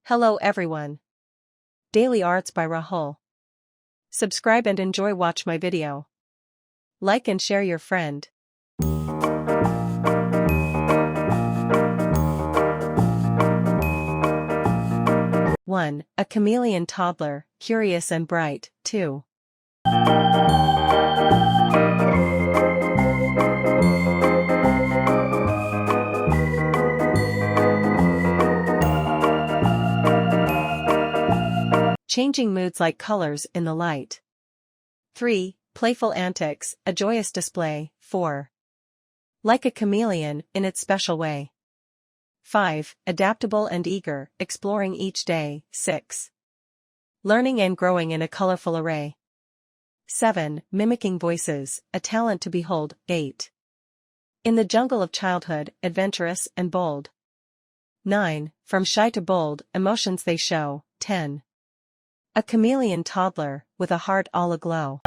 Hello everyone. Daily Arts by Rahul. Subscribe and enjoy watch my video. Like and share your friend. One, a chameleon toddler, curious and bright. 2. Changing moods like colors in the light. 3. Playful antics, a joyous display. 4. Like a chameleon, in its special way. 5. Adaptable and eager, exploring each day. 6. Learning and growing in a colorful array. 7. Mimicking voices, a talent to behold. 8. In the jungle of childhood, adventurous and bold. 9. From shy to bold, emotions they show. 10. A chameleon toddler, with a heart all aglow.